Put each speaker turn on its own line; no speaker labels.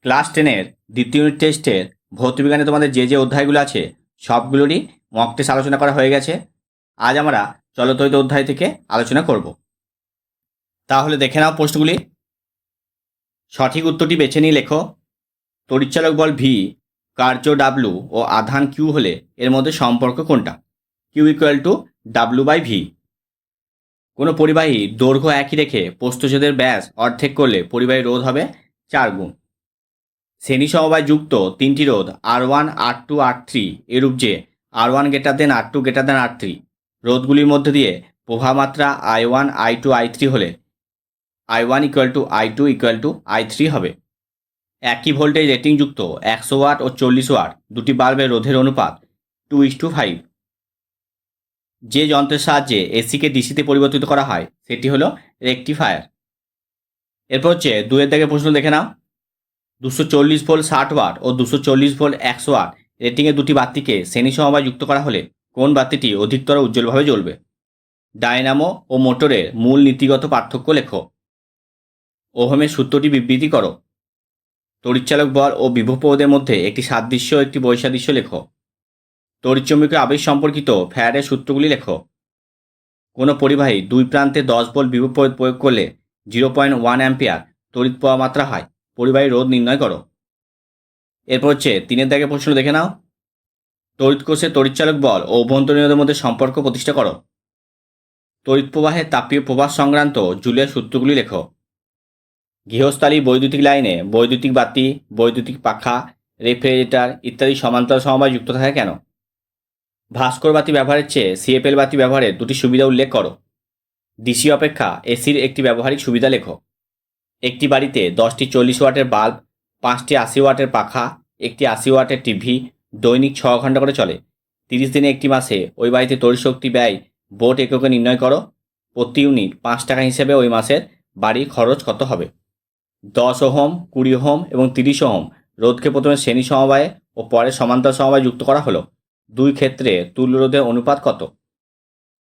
Class 10-এর দ্বিতীয় unit টেস্টের ভৌতবিজ্ঞানে তোমাদের যে অধ্যায়গুলো আছে সবগুলোরই মক টেস্ট আলোচনা করা হয়ে গেছে। আজ আমরা চলতরিত অধ্যায় থেকে আলোচনা করব। তাহলে দেখে নাও প্রশ্নগুলি। সঠিক উত্তরটি বেছে নিয়ে লেখো। তড়িৎচালক বল ভি, কার্য ডাব্লু ও আধান কিউ হলে এর মধ্যে সম্পর্ক কোনটা? Q equal to W by V. কোনো পরিবাহী দৈর্ঘ্য একই রেখে প্রস্থচ্ছেদের ব্যাস অর্ধেক করলে পরিবাহী রোধ হবে 4 গুণ। শ্রেণী সমবায় যুক্ত তিনটি রোধ R1, R2, R3 এরূপ যে R1 greater than R2 greater than R3 রোধগুলির মধ্যে দিয়ে প্রবাহমাত্রা I1, I2, I3 হলে I1 equal to I2 equal to I3 হবে। একই ভোল্টেজ রেটিংযুক্ত 100 ওয়াট ও 40 ওয়াট দুটি বাল্বের রোধের অনুপাত 2:5। যে যন্ত্রের সাহায্যে এসিকে ডিসিতে পরিবর্তিত করা হয় সেটি হলো রেকটিফায়ার। এরপর হচ্ছে 2-এর দাগের প্রশ্ন দেখে নাও। 240 ভোল্ট 60 ওয়াট ও 240 ভোল্ট 100 ওয়াট রেটিংয়ের দুটি বাতিকে শ্রেণী সমবায় যুক্ত করা হলে কোন বাতিটি অধিকতর উজ্জ্বলভাবে জ্বলবে? ডায়নামো ও মোটরের মূল নীতিগত পার্থক্য লেখো। ওহমের সূত্রটি বিবৃতি করো। তড়িৎচালক বল ও বিভবপ্রবাহের মধ্যে একটি সাদৃশ্য ও একটি বৈসাদৃশ্য লেখো। তড়িৎচুম্বকীয় আবেশ সম্পর্কিত ফ্যারাডের সূত্রগুলি লেখো। কোনো পরিবাহী দুই প্রান্তে 10 ভোল্ট বিভব প্রয়োগ করলে 0.1 অ্যাম্পিয়ার তড়িৎ প্রবাহ মাত্রা হয়। পরিবাহী রোধ নির্ণয় করো। এরপর হচ্ছে 3-এর দাগের প্রশ্ন দেখে নাও। তড়িৎ কোষে তড়িৎচালক বল ও অভ্যন্তরীণতার মধ্যে সম্পর্ক প্রতিষ্ঠা করো। তড়িৎ প্রবাহের তাপীয় প্রবাহ সংক্রান্ত জুলের সূত্রগুলি লেখো। গৃহস্থালী বৈদ্যুতিক লাইনে বৈদ্যুতিক বাতি, বৈদ্যুতিক পাখা, রেফ্রিজারেটর ইত্যাদি সমান্তরাল সমবায় যুক্ত থাকে কেন? ভাস্কর বাতি ব্যবহারের চেয়ে সিএফএল বাতি ব্যবহারের দুটি সুবিধা উল্লেখ করো। ডিসি অপেক্ষা এসির একটি ব্যবহারিক সুবিধা লেখো। একটি বাড়িতে 10টি 40 ওয়াটের বাল্ব, 5টি 80 ওয়াটের পাখা, একটি 80 ওয়াটের টিভি দৈনিক 6 ঘন্টা করে চলে। 30 দিনে একটি মাসে ওই বাড়িতে তড়িৎ শক্তি ব্যয় ভোল্ট এককে নির্ণয় করো। প্রতি ইউনিট 5 টাকা হিসেবে ওই মাসের বাড়ির খরচ কত হবে? 10 ওহম, 20 ওহম এবং 30 ওহম রোধকে প্রথমে শ্রেণী সমবায়ে ও পরে সমান্তরাল সমবায়ে যুক্ত করা হলো। দুই ক্ষেত্রে তুল্য রোধের অনুপাত কত?